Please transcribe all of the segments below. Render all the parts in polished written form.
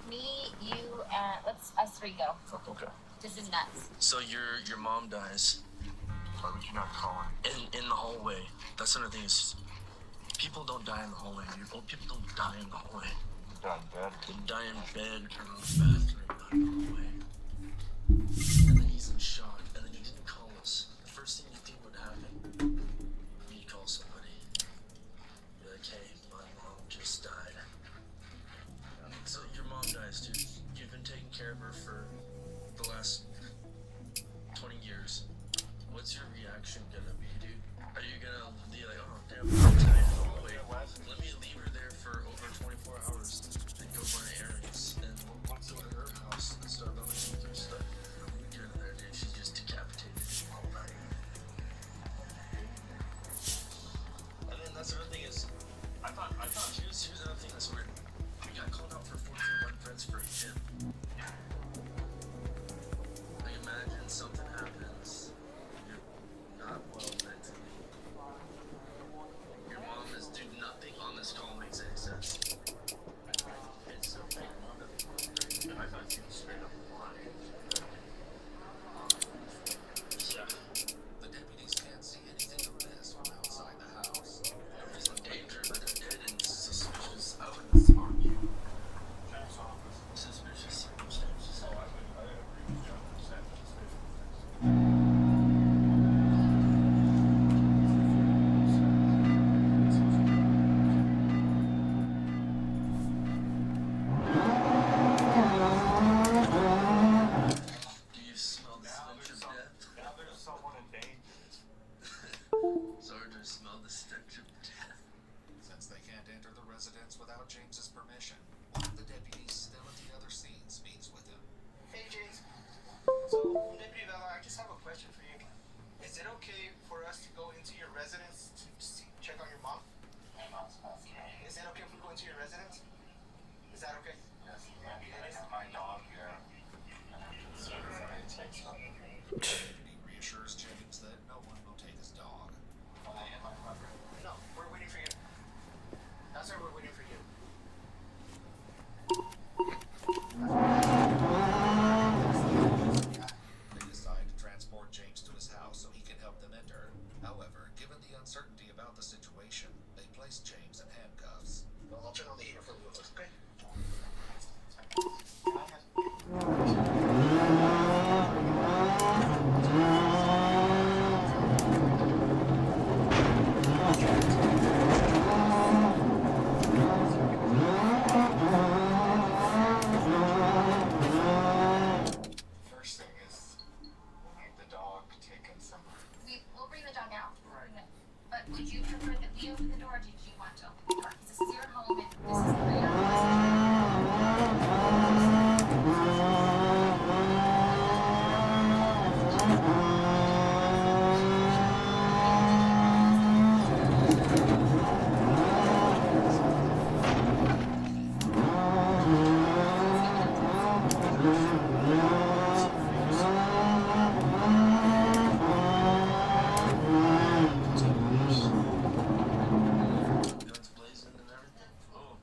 Me, you, and us three go. Okay. This is nuts. So your mom dies. Why would you not call in the hallway? That's another thing is, people don't die in the hallway. Old people don't die in the hallway. You die in bed. They die in bed or in the bathroom, not in the hallway. And then he's in shock, and then he didn't call us. The first thing you think would happen, you'd call somebody. Be like, hey, my mom just died. So your mom dies, dude. You've been taking care of her for the last 20 years. What's your reaction gonna be, dude? Are you gonna be like, oh, damn, I'm tired of the hallway. Let me leave her there for over 24 hours and go run errands and go to her house and start rummaging through stuff. You're in there, dude. She's just decapitated all night. And then that's the other thing is, I thought here's another thing that's weird. We got called out for 14 friends for a gym. Like, imagine something happens. You're not well mentally. Your mom is, dude, nothing on this call makes any sense. It's so big. I thought she was straight up lying. Yeah. The deputies can't see anything of this from outside the house. There's no danger, but they're dead and suspicious. I wouldn't argue. Suspicious circumstances. I agree with John. Do you smell the stench of death? Now there's someone in danger. Sorry to smell the stench of death. Since they can't enter the residence without James's permission, one of the deputies still at the other scene speaks with him. Hey, James. So, Deputy Vela, I just have a question for you. Is it okay for us to go into your residence to check on your mom? Is it okay if we go into your residence? Is that okay? Yes, I have my dog here. The deputy reassures James that no one will take his dog. No, we're waiting for you. That's why we're waiting for you. They decide to transport James to his house so he can help them enter. However, given the uncertainty about the situation, they place James in handcuffs. Well, I'll turn on the heater for a little bit, okay? First thing is, we'll need the dog taken somewhere. We'll bring the dog out. But would you prefer that we open the door, or did you want to open the door? Because this is your home, and this is where you're Guns blazing and everything. Oh.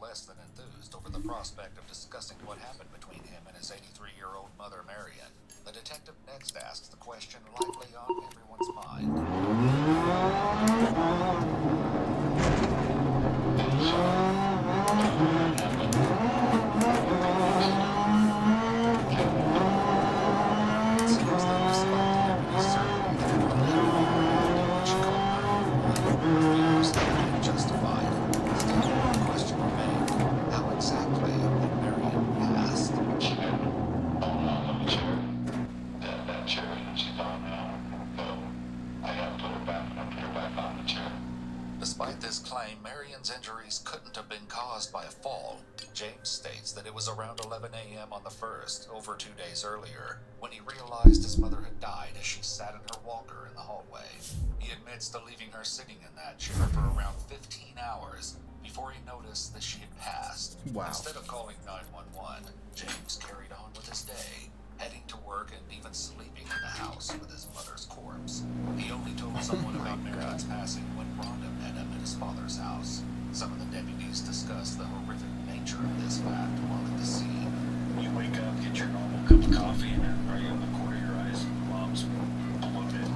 less than enthused over the prospect of discussing what happened between him and his 83-year-old mother, Marion. The detective next asks the question likely on everyone's mind. It seems that despite the deputy's survey that which called 911 refused to be justified, still the question remained, how exactly had Marion passed? That chair that she found now. So I gotta put her back and put her back on the chair. Despite this claim, Marion's injuries couldn't have been caused by a fall. James states that it was around 11 a.m. on the 1st, over 2 days earlier, when he realized his mother had died as she sat in her walker in the hallway. He admits to leaving her sitting in that chair for around 15 hours before he noticed that she had passed. Wow. Instead of calling 911, James carried on with his day, heading to work and even sleeping in the house with his mother's corpse. He only told someone about Marion's passing when Rhonda met him at his father's house. Some of the deputies discussed the horrific nature of this fact while at the scene. You wake up, get your normal cup of coffee, and then are you on the corner of your eyes? Mom's bloated.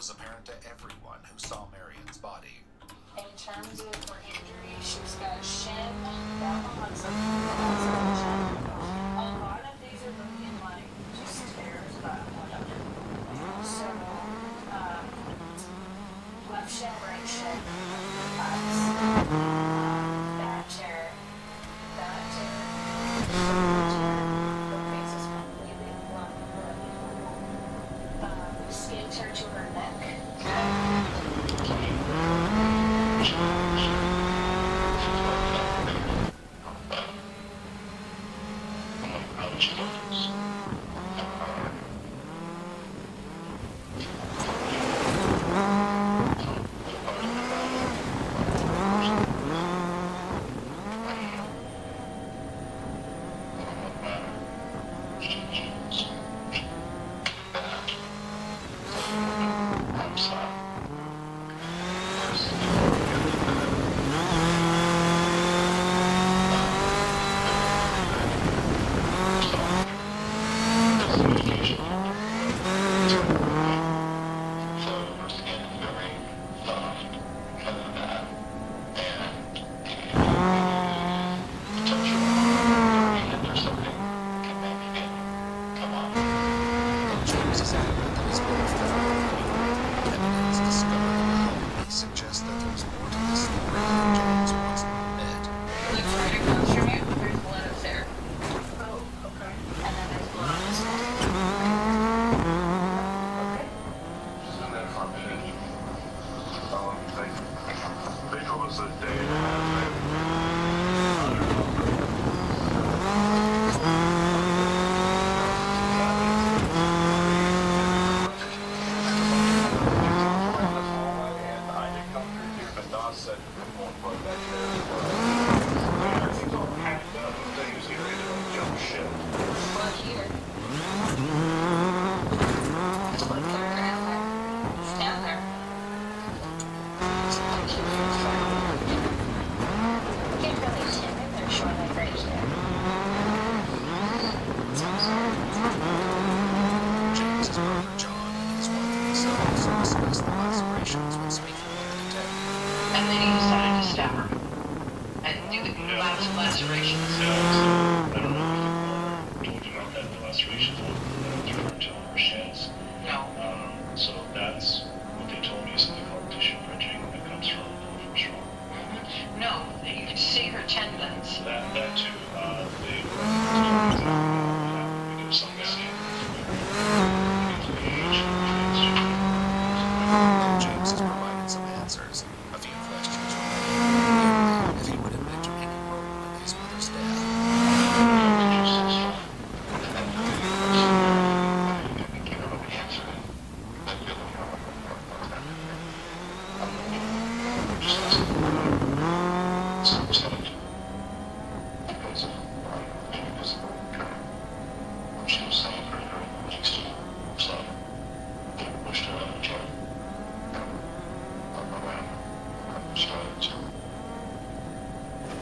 was apparent to everyone who saw Marion's body. In terms of her injury, she's got shin, down on some shin. A lot of these are looking like just tears, but whatever. So, left shin, right shin, cuts, that tear, her face is completely blown. Skin tear to her neck. James is adamant that his wife fell. Evidence discovered alone may suggest that there's more to this story than James wants to admit. Looks right across from you. There's blood up there. Oh, okay. And then there's blood on this wall. Okay. Isn't that far finish? How long do you think? They told us a day and a half. Said we won't put that there. Everything's all packed up. Things here, they jump shit. Blood here. There's blood there. Down there. It's down there. It's like here. You can't really tell it. They're showing like right here. James's brother John and his wife Lisa also discussed the lacerations when speaking with the detective. And then he decided to stab her and do the lacerations. I don't know if you told you about that, the lacerations through to her shins. No. So that's what they told me, something called tissue printing that comes from the first one. No, you can see her tendons. That too, they because some guy James has provided some answers. A few questions remain. If he would admit to any role in his mother's death.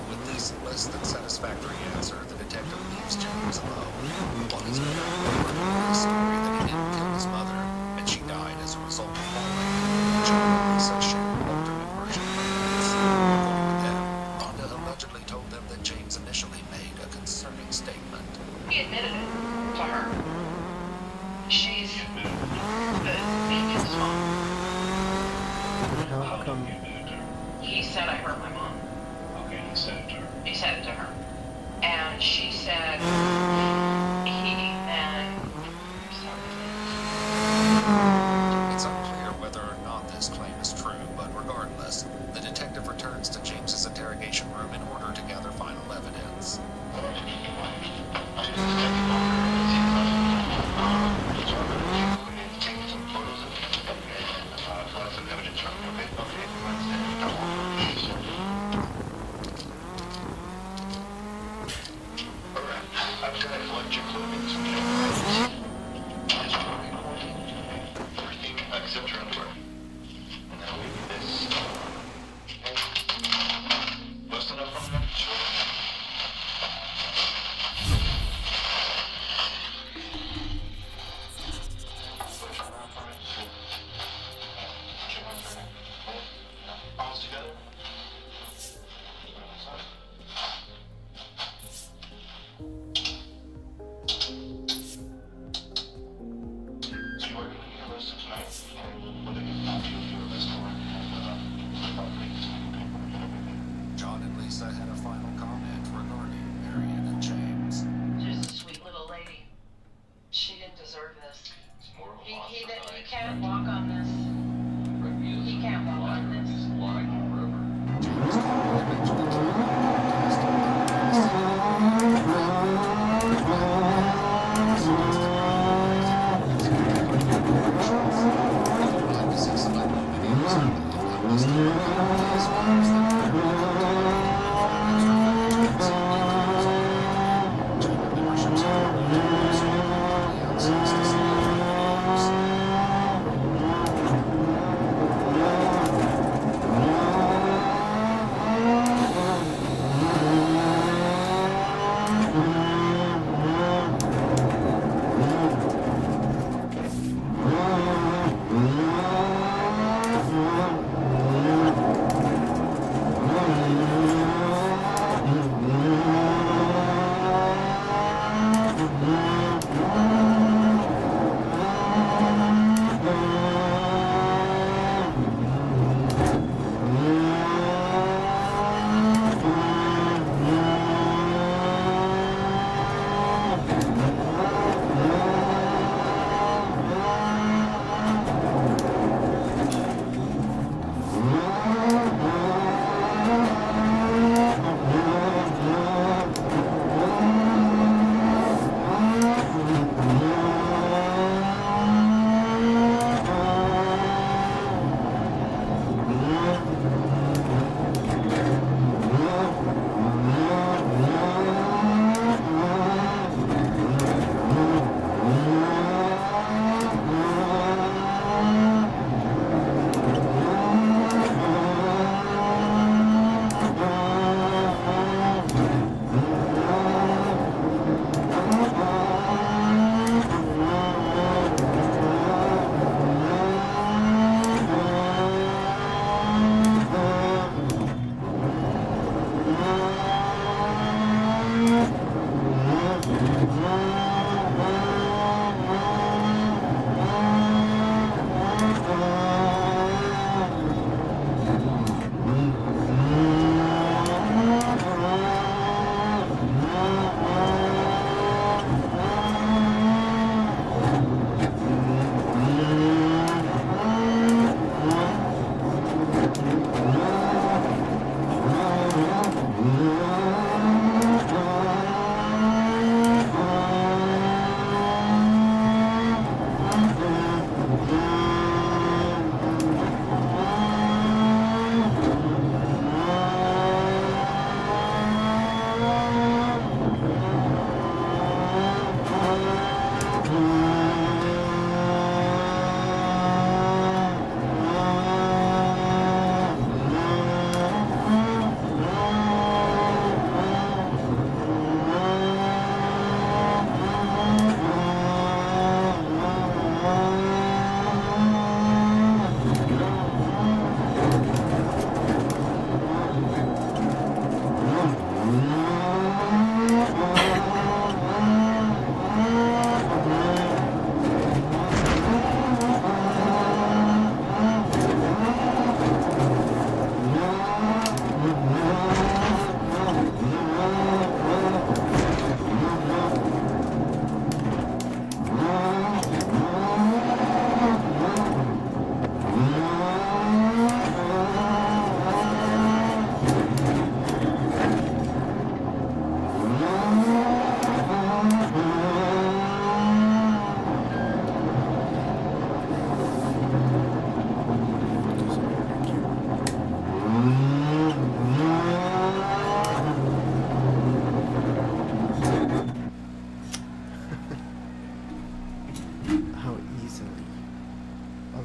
With this less than satisfactory answer, the detective leaves James alone. On his way out, he's sorry that he didn't kill his mother, and she died as a result of falling. John and Lisa share an alternate version of events. According to them, Rhonda allegedly told them that James initially made a concerning statement. He admitted it to her. She's his mom. How come? He said I hurt my mom. Okay, he said it to her. He said it to her. And she said he then... It's unclear whether or not this claim is true, but regardless, the detective returns to James's interrogation room in order to gather final evidence. I've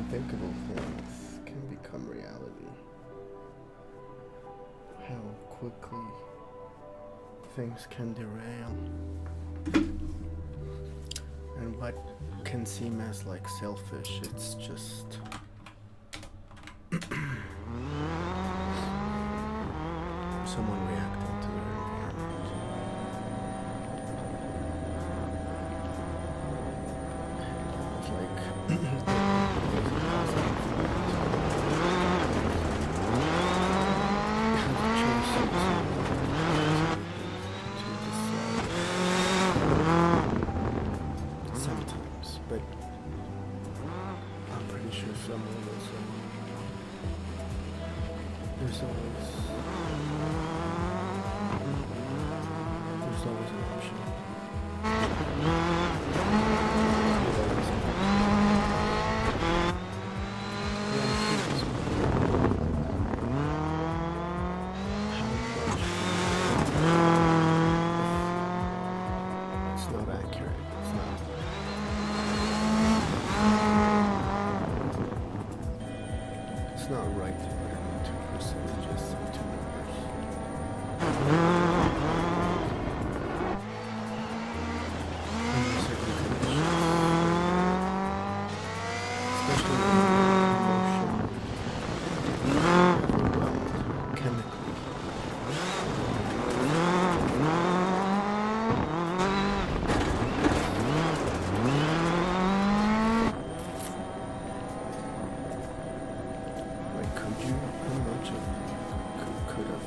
unthinkable things can become reality. How quickly things can derail. And what can seem as like selfish, it's just someone reacting to their environment. It's like sometimes, but I'm pretty sure someone will say there's always an option. It's not accurate. It's not. It's not right to put it into percentages, into numbers. Under certain conditions, especially emotionally overwhelmed, chemically. Like, could you imagine? Could have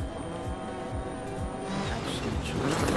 actually chosen?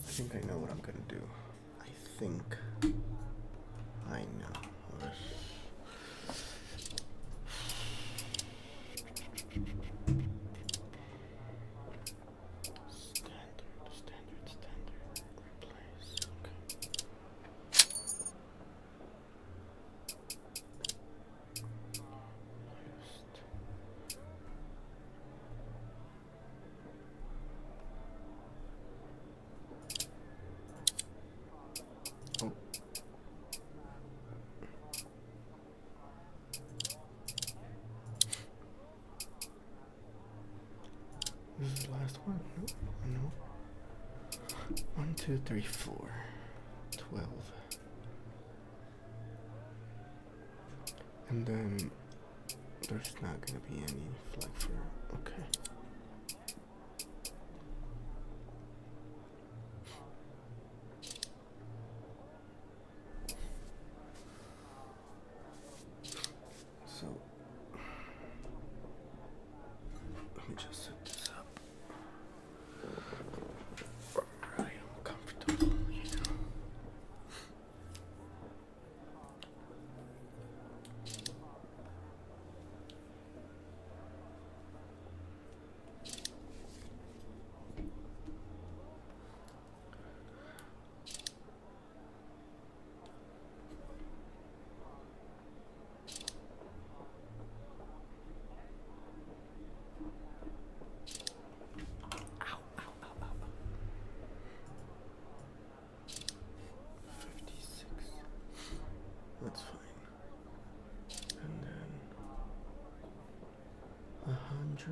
I think I know what I'm gonna do. I think I know. Standard. Replace. Okay. This is the last one. No. 1, 2, 3, 4. 12. And then there's not gonna be any flag for. Okay. So let me just set this up where I am comfortable, you know. Ow, ow, ow, ow. 56. That's fine. And then 100.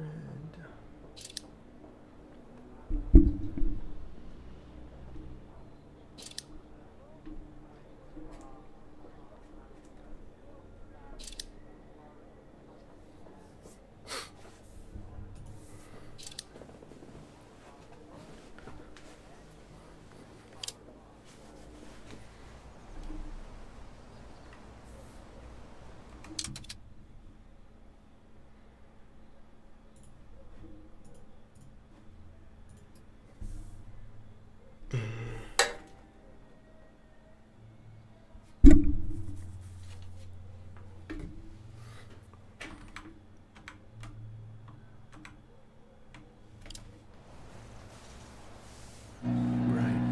Right.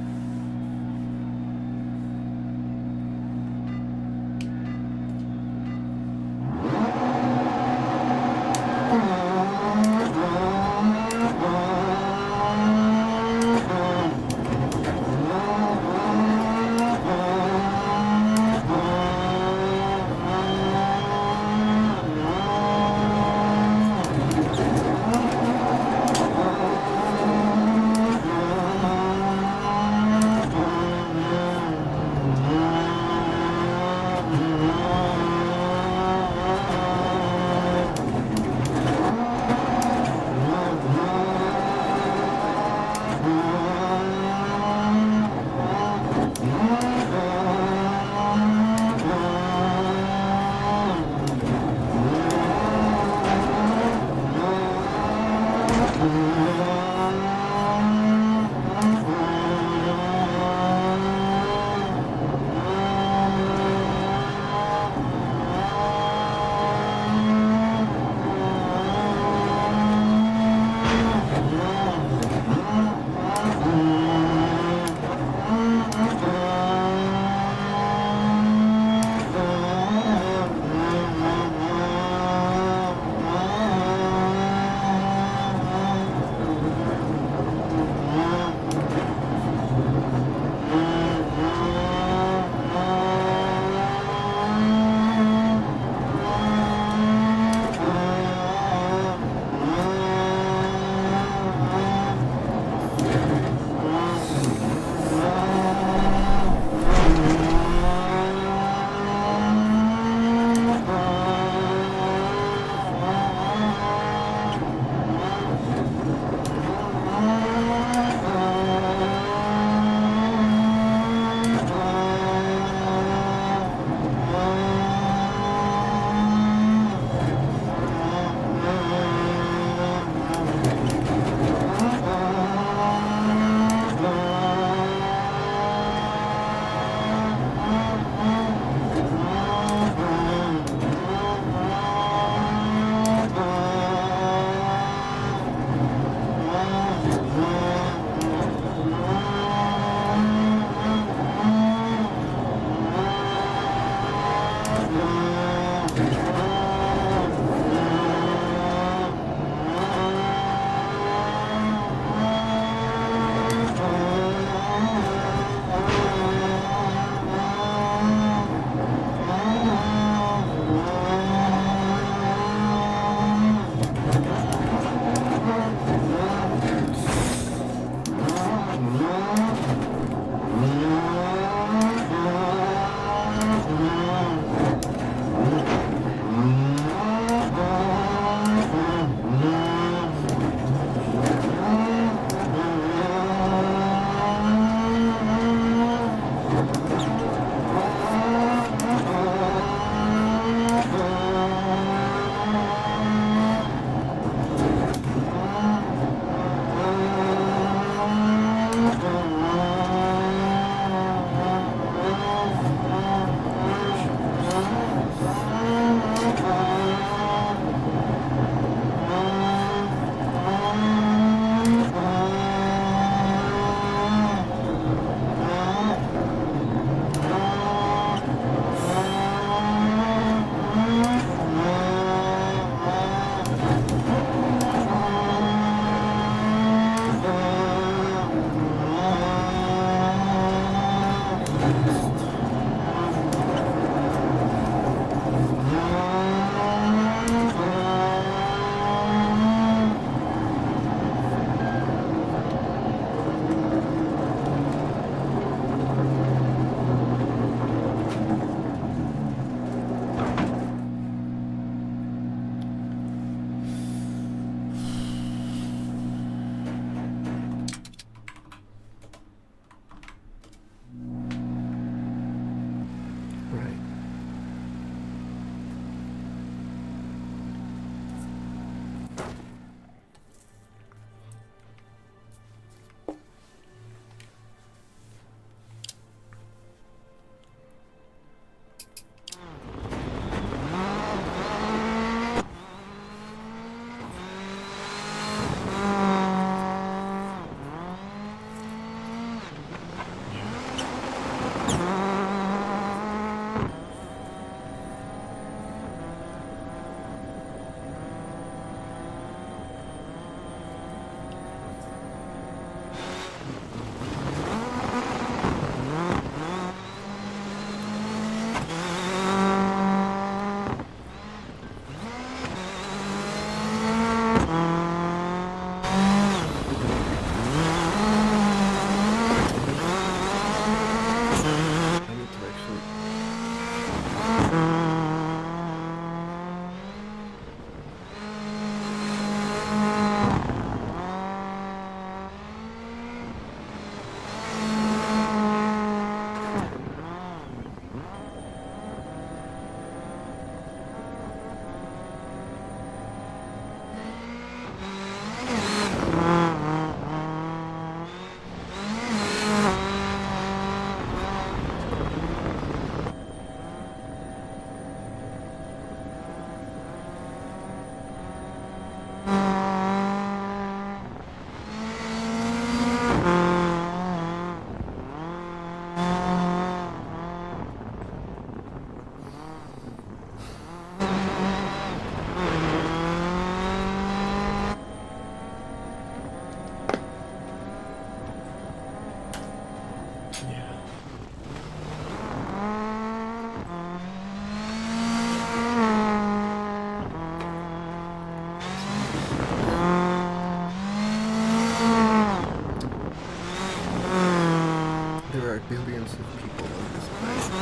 billions of people on this planet who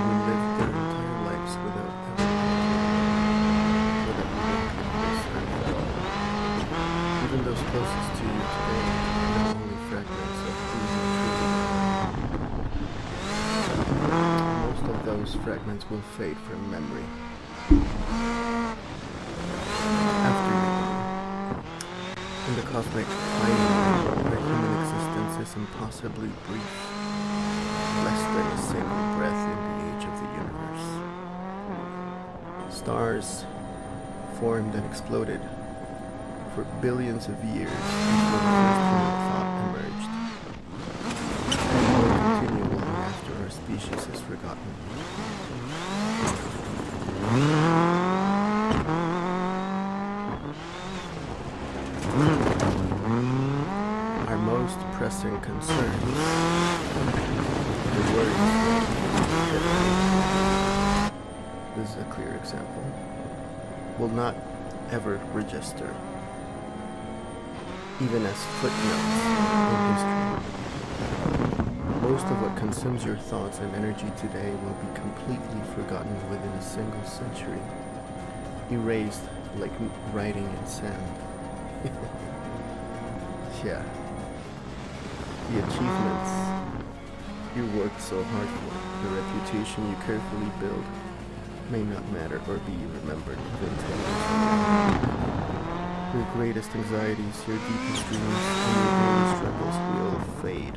will live their entire lives without ever even those closest to you today know only fragments of who you truly are. Most of those fragments will fade from memory. After you, in the cosmic plane where human existence is impossibly brief, less than a single breath in the age of the universe. Stars formed and exploded for billions of years before the first human thought emerged, and will continue long after our species is forgotten. Our most pressing concerns, the worries, this is a clear example, will not ever register, even as footnotes in history. Most of what consumes your thoughts and energy today will be completely forgotten within a single century, erased like writing in sand. Yeah. The achievements you worked so hard for, the reputation you carefully build, may not matter or be remembered within 10 years. Your greatest anxieties, your deepest dreams, and your daily struggles will fade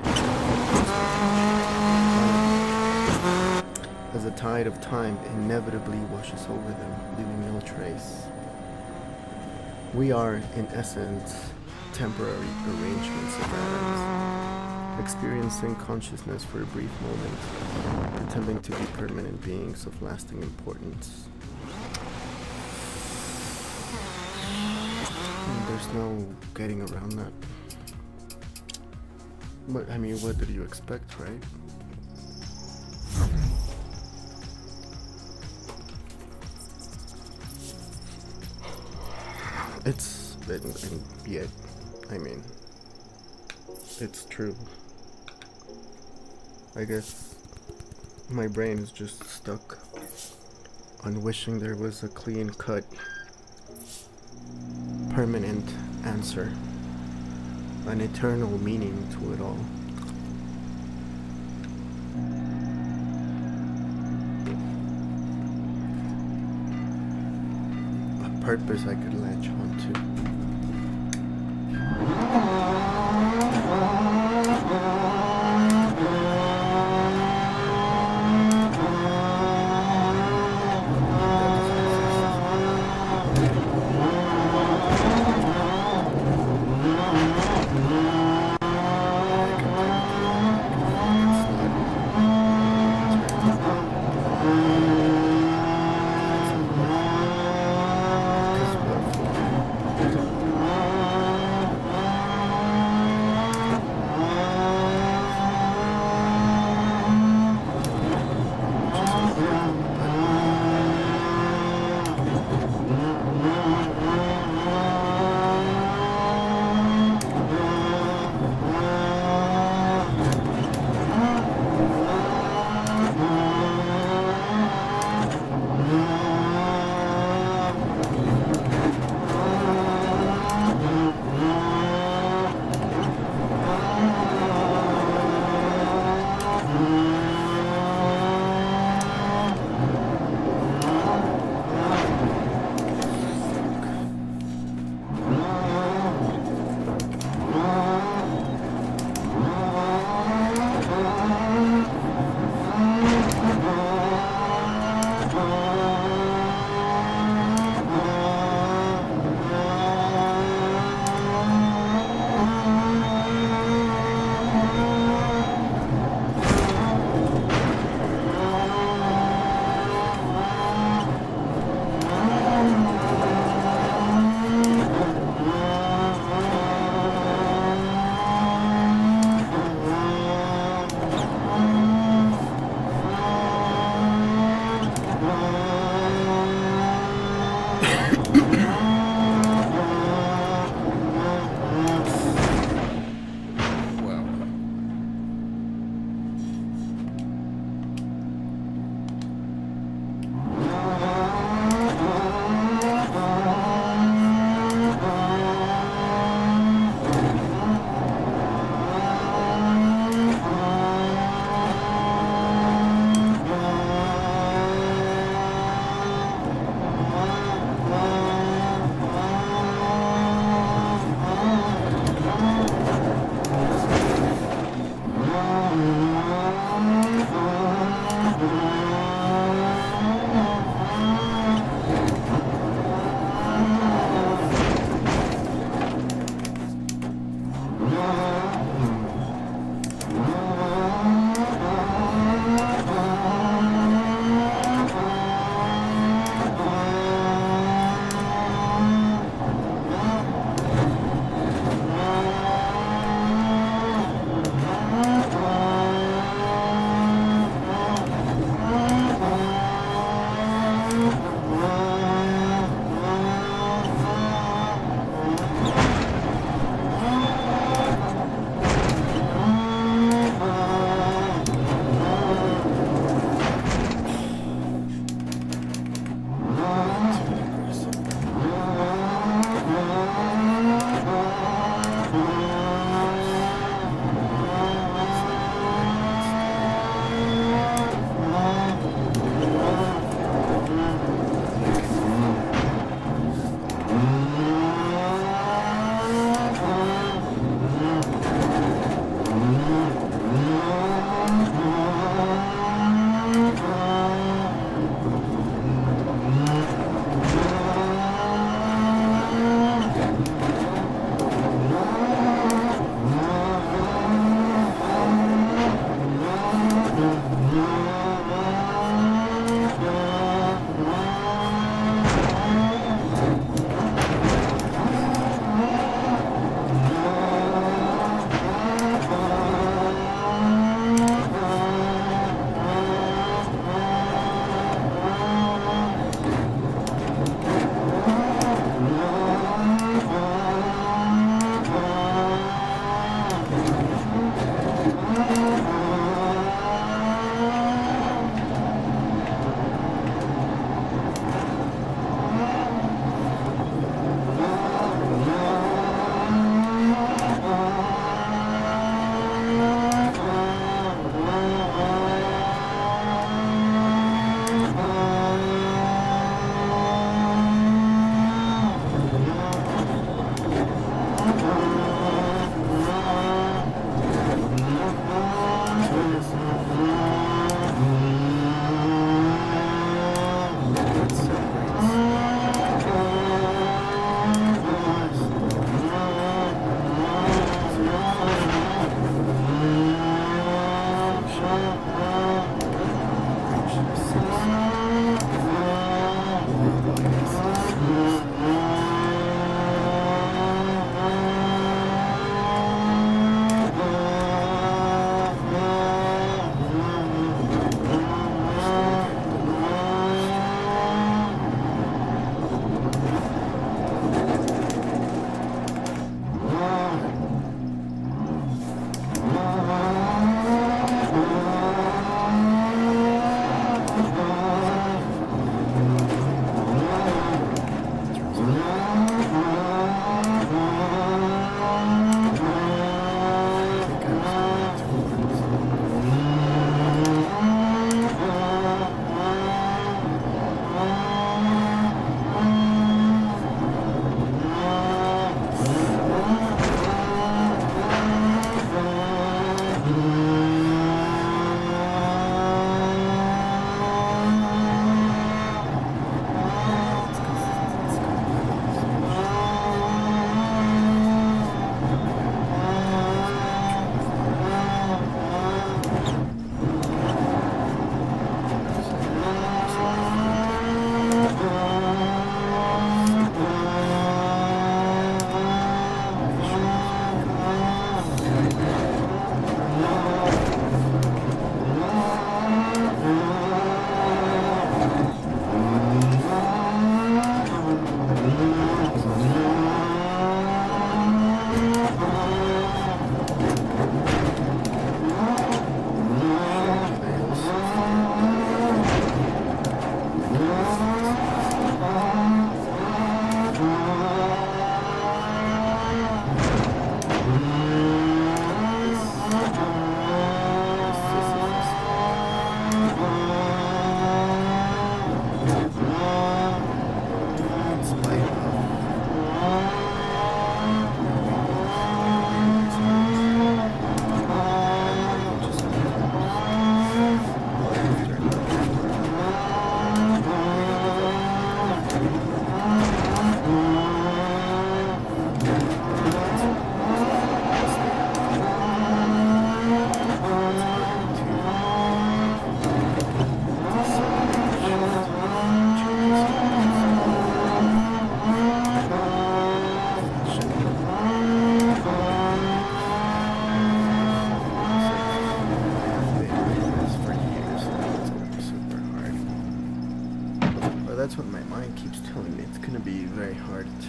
as the tide of time inevitably washes over them, leaving no trace. We are, in essence, temporary arrangements of atoms, experiencing consciousness for a brief moment, pretending to be permanent beings of lasting importance. And there's no getting around that. But I mean, what did you expect, right? And yet, I mean, it's true. I guess my brain is just stuck on wishing there was a clean-cut, permanent answer, an eternal meaning to it all. A purpose I could latch onto.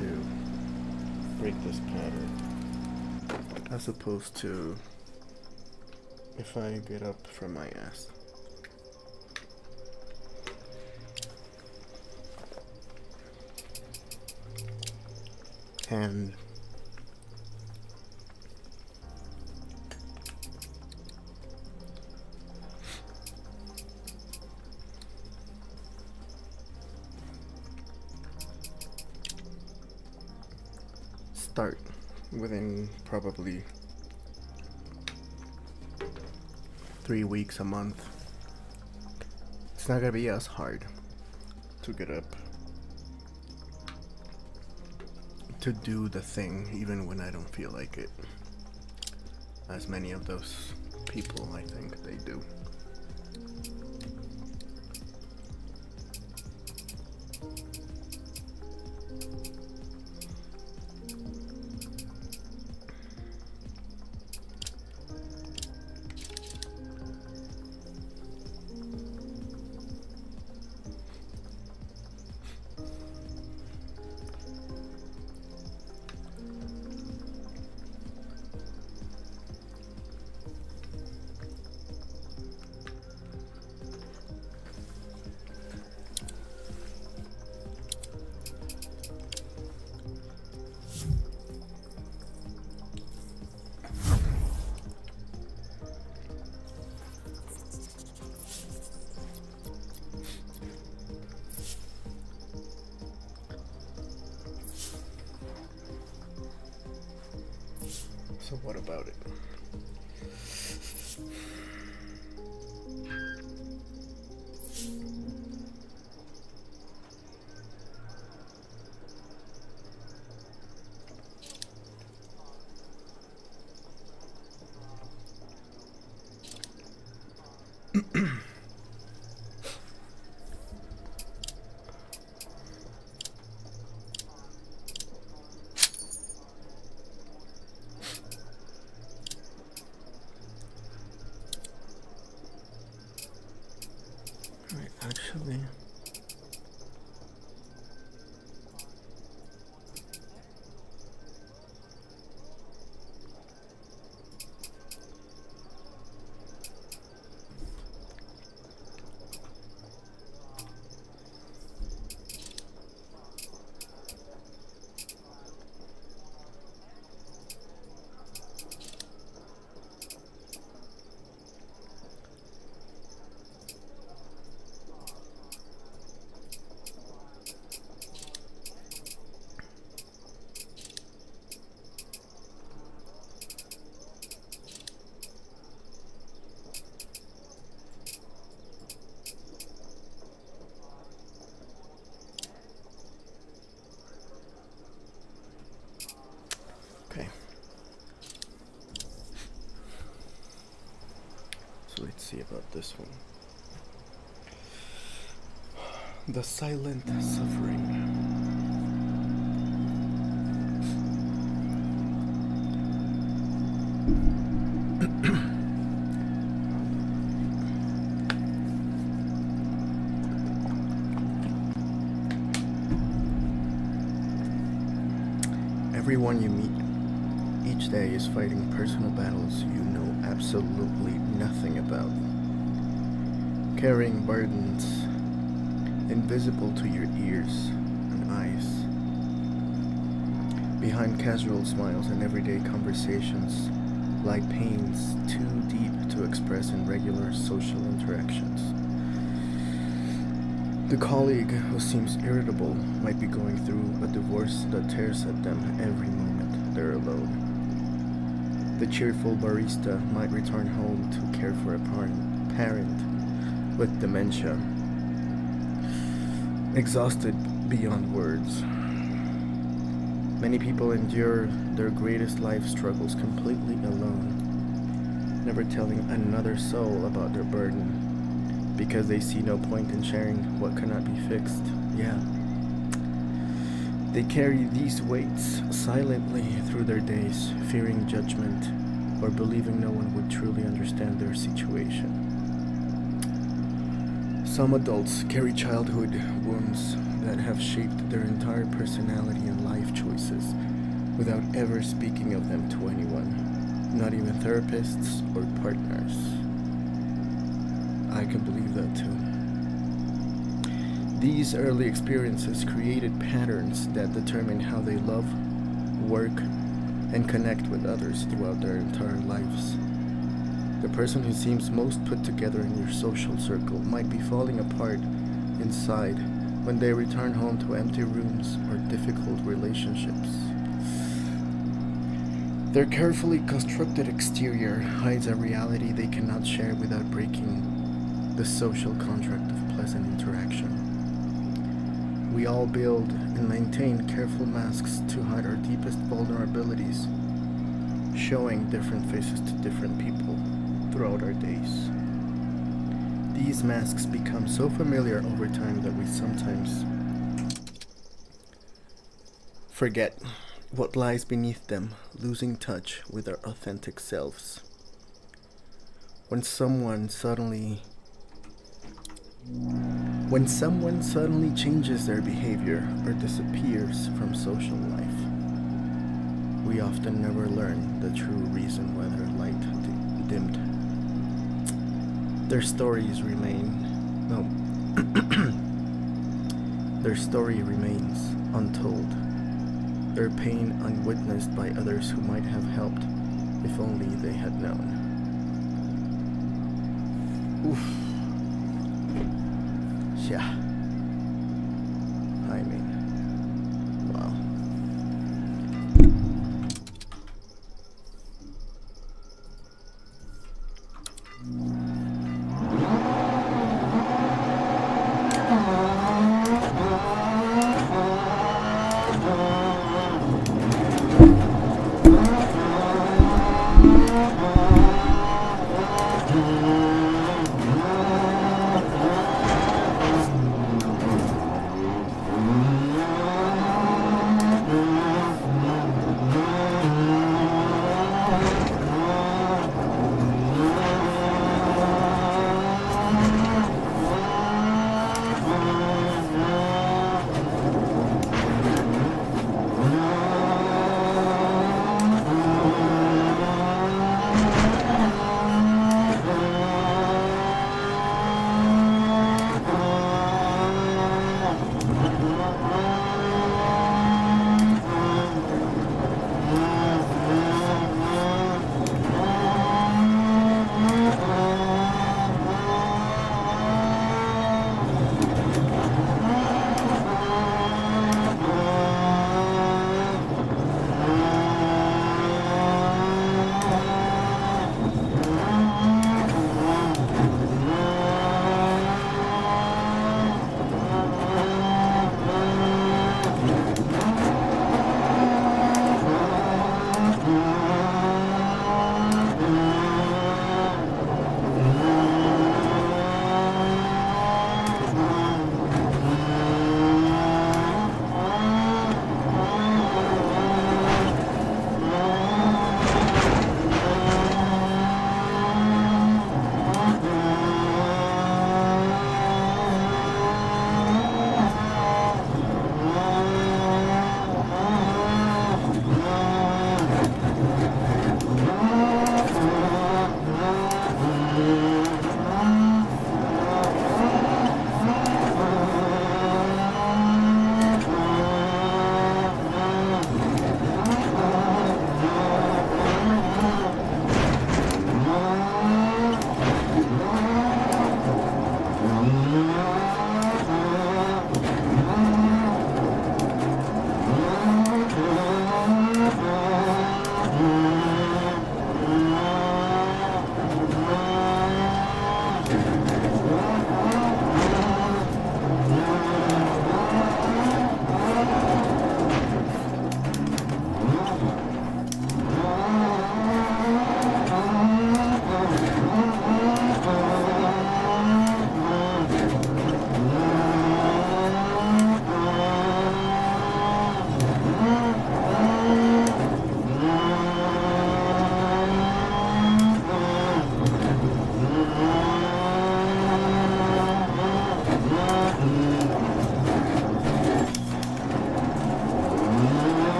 to break this pattern, as opposed to if I get up from my ass. And start within probably 3 weeks, a month. It's not gonna be as hard to get up, to do the thing even when I don't feel like it, as many of those people I think they do. So what about it? Actually, okay. So let's see about this one. The silent suffering. Everyone you meet each day is fighting personal battles you know absolutely nothing about. Carrying burdens invisible to your ears and eyes. Behind casual smiles and everyday conversations lie pains too deep to express in regular social interactions. The colleague who seems irritable might be going through a divorce that tears at them every moment they're alone. The cheerful barista might return home to care for a parent with dementia, exhausted beyond words. Many people endure their greatest life struggles completely alone, never telling another soul about their burden, because they see no point in sharing what cannot be fixed. Yeah. They carry these weights silently through their days, fearing judgment or believing no one would truly understand their situation. Some adults carry childhood wounds that have shaped their entire personality and life choices without ever speaking of them to anyone, not even therapists or partners. I can believe that too. These early experiences created patterns that determine how they love, work, and connect with others throughout their entire lives. The person who seems most put together in your social circle might be falling apart inside when they return home to empty rooms or difficult relationships. Their carefully constructed exterior hides a reality they cannot share without breaking the social contract of pleasant interaction. We all build and maintain careful masks to hide our deepest vulnerabilities, showing different faces to different people throughout our days. These masks become so familiar over time that we sometimes forget what lies beneath them, losing touch with our authentic selves. When someone suddenly changes their behavior or disappears from social life, we often never learn the true reason why their light dimmed. Their stories their story remains untold. Their pain unwitnessed by others who might have helped if only they had known. Oof. Yeah. I mean, wow.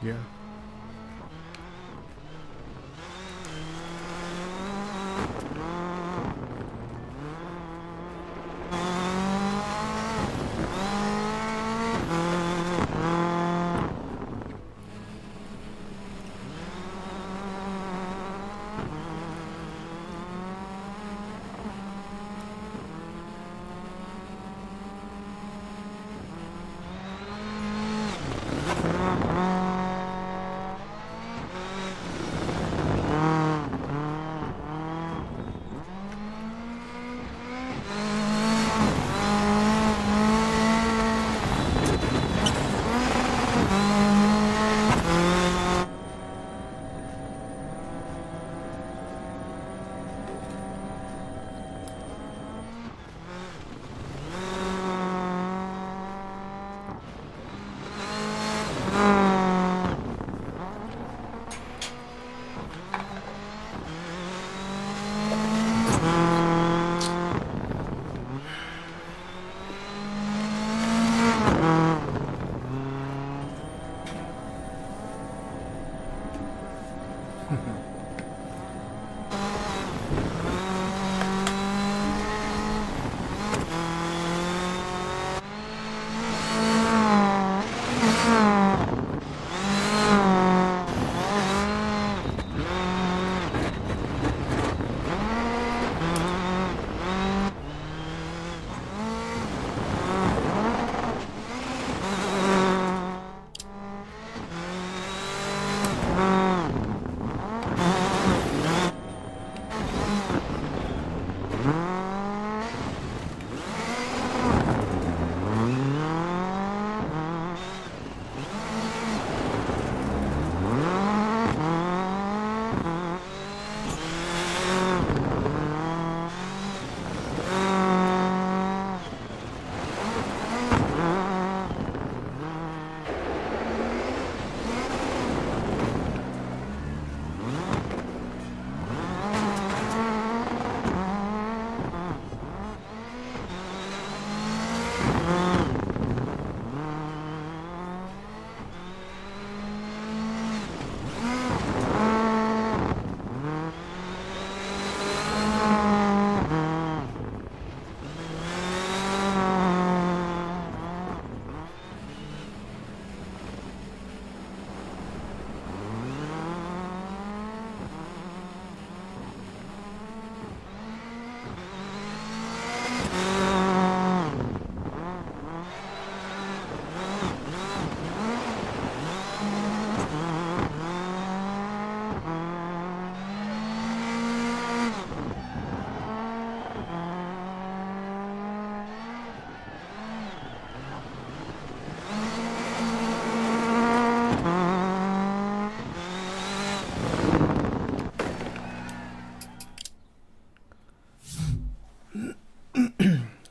Yeah.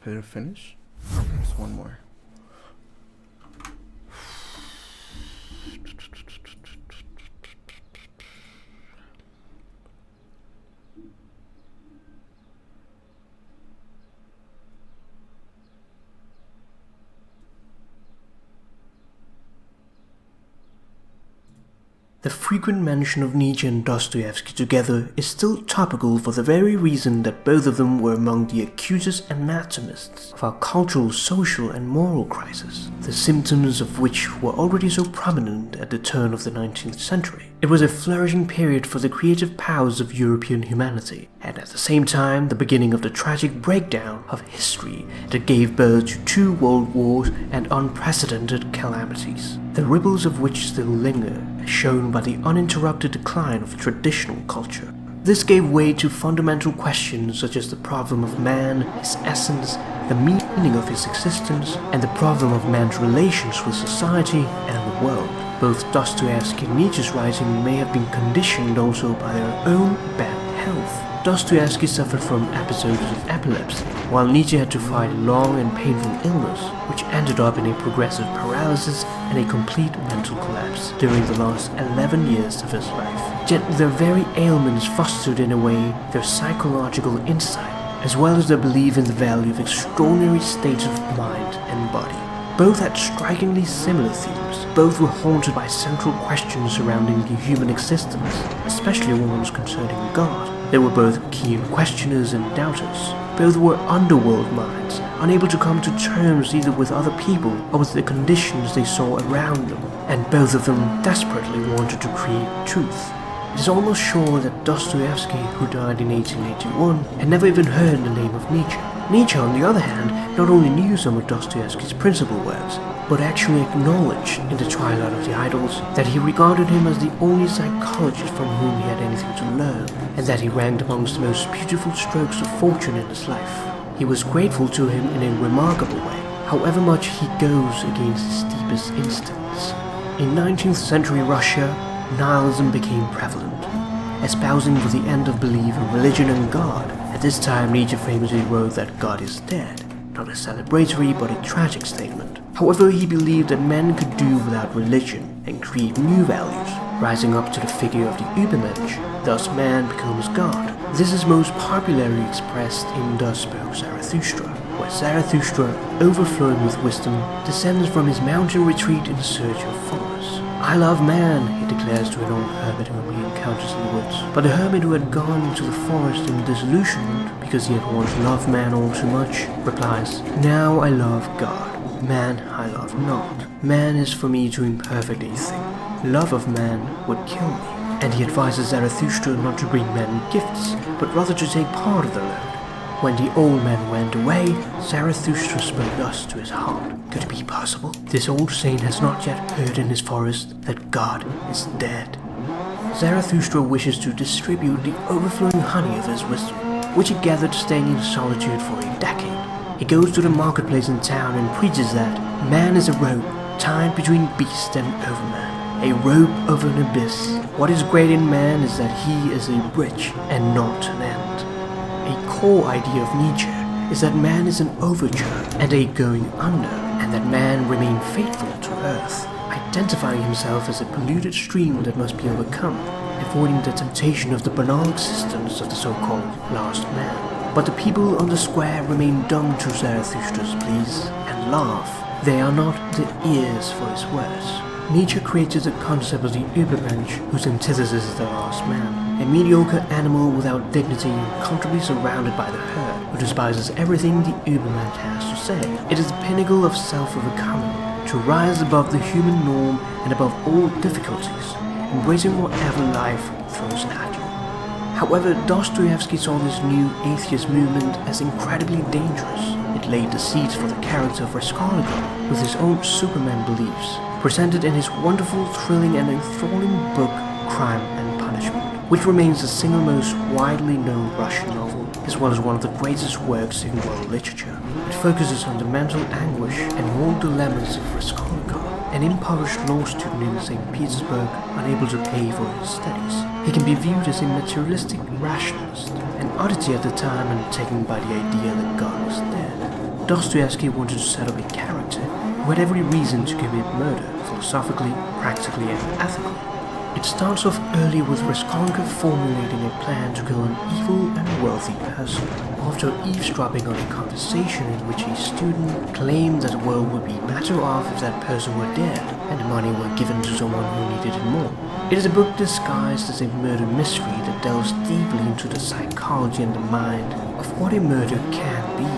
Did it finish? There's one more. The frequent mention of Nietzsche and Dostoevsky together is still topical for the very reason that both of them were among the accusers and anatomists of our cultural, social and moral crisis, the symptoms of which were already so prominent at the turn of the 19th century. It was a flourishing period for the creative powers of European humanity, and at the same time the beginning of the tragic breakdown of history that gave birth to 2 world wars and unprecedented calamities, the ripples of which still linger, as shown by the uninterrupted decline of traditional culture. This gave way to fundamental questions such as the problem of man, his essence, the meaning of his existence, and the problem of man's relations with society and the world. Both Dostoevsky and Nietzsche's writing may have been conditioned also by their own bad health. Dostoevsky suffered from episodes of epilepsy, while Nietzsche had to fight a long and painful illness, which ended up in a progressive paralysis and a complete mental collapse during the last 11 years of his life. Yet their very ailments fostered in a way their psychological insight, as well as their belief in the value of extraordinary states of mind and body. Both had strikingly similar themes. Both were haunted by central questions surrounding the human existence, especially ones concerning God. They were both keen questioners and doubters. Both were underworld minds, unable to come to terms either with other people or with the conditions they saw around them, and both of them desperately wanted to create truth. It is almost sure that Dostoevsky, who died in 1881, had never even heard the name of Nietzsche. Nietzsche, on the other hand, not only knew some of Dostoevsky's principal works, but actually acknowledged in The Twilight of the Idols that he regarded him as the only psychologist from whom he had anything to learn, and that he ranked amongst the most beautiful strokes of fortune in his life. He was grateful to him in a remarkable way, however much he goes against his deepest instincts. In 19th century Russia, nihilism became prevalent, espousing for the end of belief in religion and God. At this time, Nietzsche famously wrote that God is dead, not a celebratory but a tragic statement. However, he believed that men could do without religion and create new values, rising up to the figure of the Übermensch. Thus man becomes God. This is most popularly expressed in Thus Spoke Zarathustra, where Zarathustra, overflowing with wisdom, descends from his mountain retreat in search of followers. "I love man," he declares to an old hermit whom he encounters in the woods. But the hermit, who had gone into the forest in disillusionment because he had once loved man all too much, replies, "Now I love God. Man I love not. Man is for me too imperfect a thing. Love of man would kill me." And he advises Zarathustra not to bring men gifts, but rather to take part of the load. When the old man went away, Zarathustra spoke thus to his heart. Could it be possible? This old saint has not yet heard in his forest that God is dead. Zarathustra wishes to distribute the overflowing honey of his wisdom, which he gathered staying in solitude for a decade. He goes to the marketplace in town and preaches that man is a rope tied between beast and overman, a rope over an abyss. What is great in man is that he is a bridge and not an end. A core idea of Nietzsche is that man is an overture and a going under, and that man remain faithful to earth, identifying himself as a polluted stream that must be overcome, avoiding the temptation of the banal existence of the so-called last man. But the people on the square remain dumb to Zarathustra's pleas and laugh. They are not the ears for his words. Nietzsche created the concept of the Übermensch, whose antithesis is the last man. A mediocre animal without dignity and comfortably surrounded by the herd, who despises everything the Übermensch has to say. It is the pinnacle of self-overcoming, to rise above the human norm and above all difficulties, embracing whatever life throws at you. However, Dostoevsky saw this new atheist movement as incredibly dangerous. It laid the seeds for the character of Raskolnikov with his own Superman beliefs, presented in his wonderful, thrilling and enthralling book Crime and Punishment, which remains the single most widely known Russian novel, as well as one of the greatest works in world literature. It focuses on the mental anguish and moral dilemmas of Raskolnikov, an impoverished law student in St. Petersburg unable to pay for his studies. He can be viewed as a materialistic rationalist, an oddity at the time and taken by the idea that God was dead. Dostoevsky wanted to set up a character who had every reason to commit murder, philosophically, practically and ethically. It starts off early with Raskolnikov formulating a plan to kill an evil and wealthy person. After eavesdropping on a conversation in which a student claimed that the world would be better off if that person were dead, and the money were given to someone who needed it more. It is a book disguised as a murder mystery that delves deeply into the psychology and the mind of what a murder can be.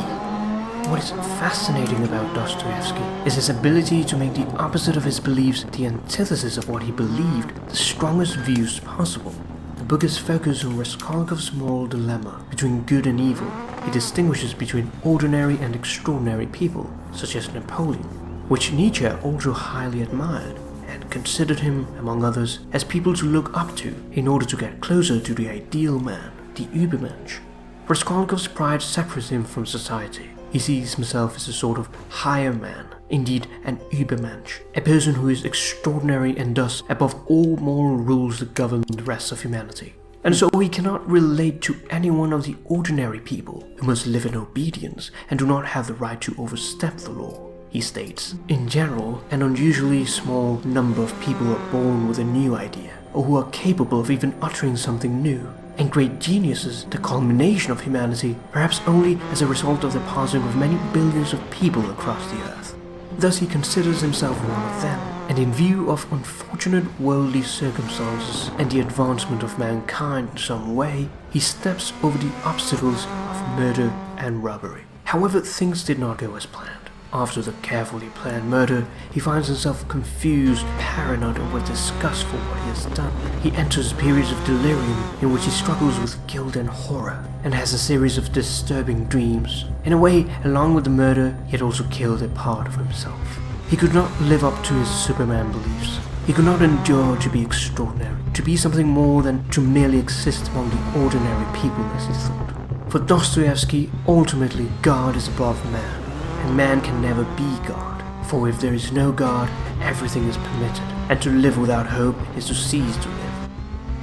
What is fascinating about Dostoevsky is his ability to make the opposite of his beliefs, the antithesis of what he believed, the strongest views possible. The book is focused on Raskolnikov's moral dilemma between good and evil. He distinguishes between ordinary and extraordinary people, such as Napoleon, which Nietzsche also highly admired, and considered him, among others, as people to look up to in order to get closer to the ideal man, the Übermensch. Raskolnikov's pride separates him from society. He sees himself as a sort of higher man, indeed an Übermensch, a person who is extraordinary and thus above all moral rules that govern the rest of humanity. And so he cannot relate to any one of the ordinary people who must live in obedience and do not have the right to overstep the law. He states, in general, an unusually small number of people are born with a new idea, or who are capable of even uttering something new. And great geniuses, the culmination of humanity, perhaps only as a result of the passing of many billions of people across the earth. Thus he considers himself one of them, and in view of unfortunate worldly circumstances and the advancement of mankind in some way, he steps over the obstacles of murder and robbery. However, things did not go as planned. After the carefully planned murder, he finds himself confused, paranoid, and with disgust for what he has done. He enters periods of delirium in which he struggles with guilt and horror, and has a series of disturbing dreams. In a way, along with the murder, he had also killed a part of himself. He could not live up to his Superman beliefs. He could not endure to be extraordinary, to be something more than to merely exist among the ordinary people, as he thought. For Dostoevsky, ultimately, God is above man. And man can never be God, for if there is no God, everything is permitted, and to live without hope is to cease to live.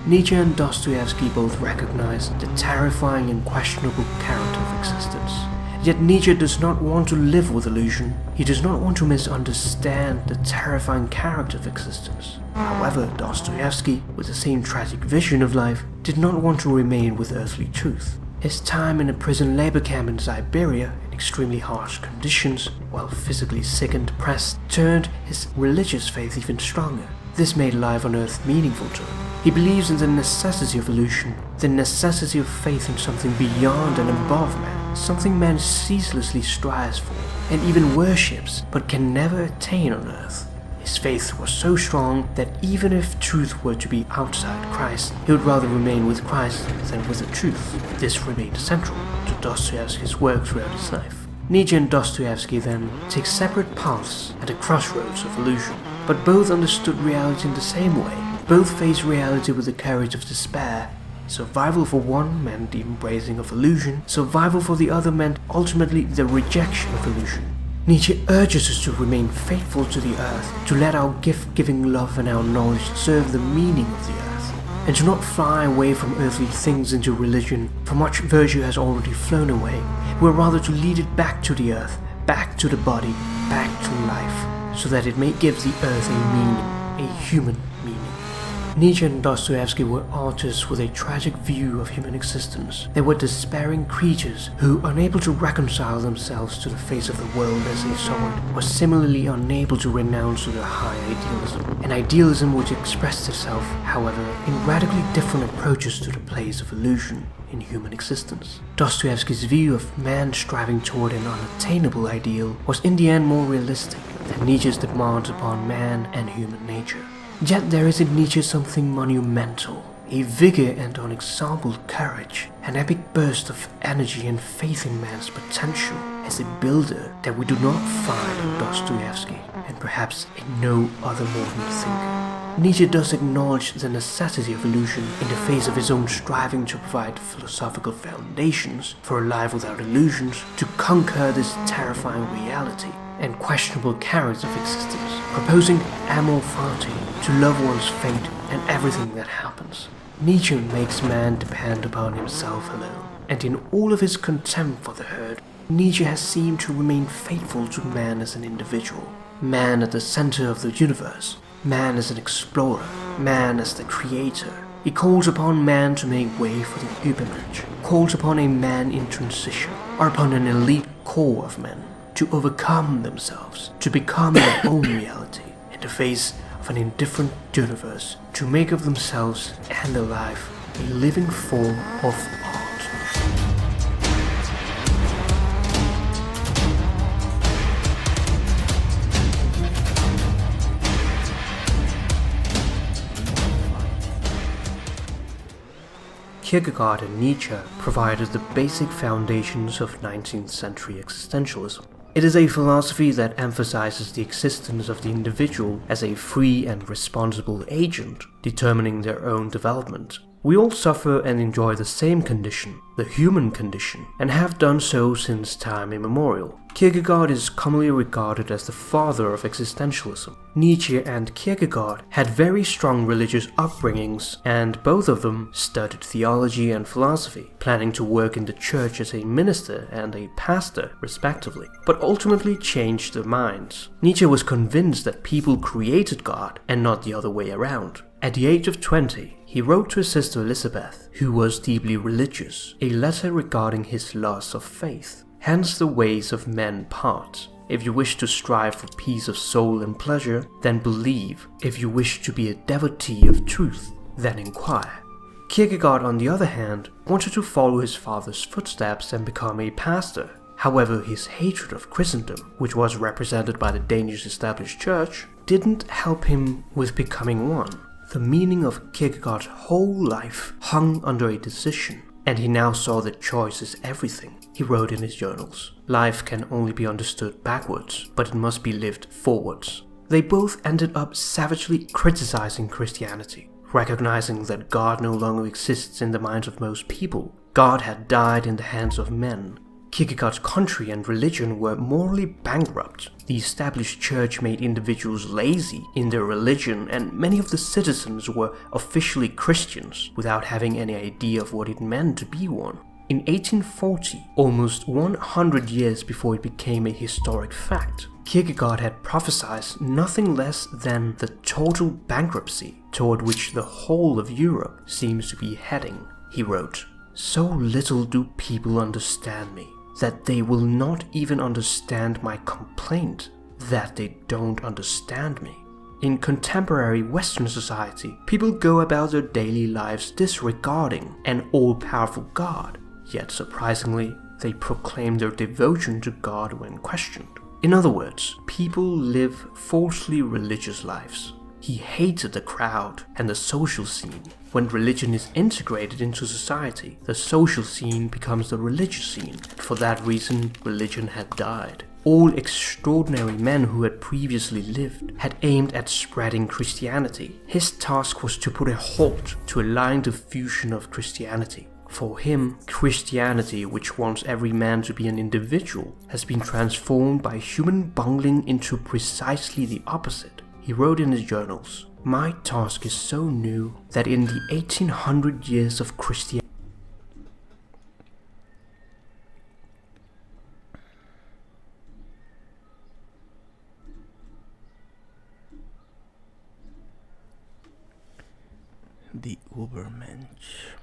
Nietzsche and Dostoevsky both recognize the terrifying and questionable character of existence. Yet Nietzsche does not want to live with illusion. He does not want to misunderstand the terrifying character of existence. However, Dostoevsky, with the same tragic vision of life, did not want to remain with earthly truth. His time in a prison labor camp in Siberia, in extremely harsh conditions, while physically sick and depressed, turned his religious faith even stronger. This made life on Earth meaningful to him. He believes in the necessity of illusion, the necessity of faith in something beyond and above man, something man ceaselessly strives for, and even worships, but can never attain on Earth. His faith was so strong that even if truth were to be outside Christ, he would rather remain with Christ than with the truth. This remained central to Dostoevsky's work throughout his life. Nietzsche and Dostoevsky then take separate paths at the crossroads of illusion, but both understood reality in the same way. Both faced reality with the courage of despair. Survival for one meant the embracing of illusion, survival for the other meant ultimately the rejection of illusion. Nietzsche urges us to remain faithful to the earth, to let our gift-giving love and our knowledge serve the meaning of the earth, and to not fly away from earthly things into religion, from which virtue has already flown away. We're rather to lead it back to the earth, back to the body, back to life, so that it may give the earth a meaning, a human meaning. Nietzsche and Dostoevsky were artists with a tragic view of human existence. They were despairing creatures who, unable to reconcile themselves to the face of the world as they saw it, were similarly unable to renounce their high idealism. An idealism which expressed itself, however, in radically different approaches to the place of illusion in human existence. Dostoevsky's view of man striving toward an unattainable ideal was in the end more realistic than Nietzsche's demands upon man and human nature. Yet there is in Nietzsche something monumental, a vigor and unexampled courage, an epic burst of energy and faith in man's potential as a builder that we do not find in Dostoevsky, and perhaps in no other modern thinker. Nietzsche does acknowledge the necessity of illusion in the face of his own striving to provide philosophical foundations for a life without illusions, to conquer this terrifying reality and questionable character of existence, proposing amor fati, to love one's fate and everything that happens. Nietzsche makes man depend upon himself alone, and in all of his contempt for the herd, Nietzsche has seemed to remain faithful to man as an individual, man at the center of the universe, man as an explorer, man as the creator. He calls upon man to make way for the Übermensch, calls upon a man in transition, or upon an elite core of men, to overcome themselves, to become their own reality, in the face of an indifferent universe, to make of themselves and their life a living form of art. Kierkegaard and Nietzsche provided the basic foundations of 19th century existentialism. It is a philosophy that emphasizes the existence of the individual as a free and responsible agent, determining their own development. We all suffer and enjoy the same condition, the human condition, and have done so since time immemorial. Kierkegaard is commonly regarded as the father of existentialism. Nietzsche and Kierkegaard had very strong religious upbringings, and both of them studied theology and philosophy, planning to work in the church as a minister and a pastor, respectively, but ultimately changed their minds. Nietzsche was convinced that people created God, and not the other way around. At the age of 20, he wrote to his sister Elizabeth, who was deeply religious, a letter regarding his loss of faith. Hence the ways of men part. if you wish to strive for peace of soul and pleasure, then believe. If you wish to be a devotee of truth, then inquire. Kierkegaard, on the other hand, wanted to follow his father's footsteps and become a pastor. However, his hatred of Christendom, which was represented by the Danish established church, didn't help him with becoming one. The meaning of Kierkegaard's whole life hung under a decision, and he now saw that choice is everything. He wrote in his journals, "Life can only be understood backwards, but it must be lived forwards." They both ended up savagely criticizing Christianity, recognizing that God no longer exists in the minds of most people. God had died in the hands of men. Kierkegaard's country and religion were morally bankrupt. The established church made individuals lazy in their religion, and many of the citizens were officially Christians without having any idea of what it meant to be one. In 1840, almost 100 years before it became a historic fact, Kierkegaard had prophesied nothing less than the total bankruptcy toward which the whole of Europe seems to be heading. He wrote, "So little do people understand me, that they will not even understand my complaint, that they don't understand me." In contemporary Western society, people go about their daily lives disregarding an all-powerful God, yet surprisingly, they proclaim their devotion to God when questioned. In other words, people live falsely religious lives. He hated the crowd and the social scene. When religion is integrated into society, the social scene becomes the religious scene. For that reason, religion had died. All extraordinary men who had previously lived had aimed at spreading Christianity. His task was to put a halt to a lying diffusion of Christianity. For him, Christianity, which wants every man to be an individual, has been transformed by human bungling into precisely the opposite. He wrote in his journals, "My task is so new that in the 1800 years of Christianity, the Ubermensch.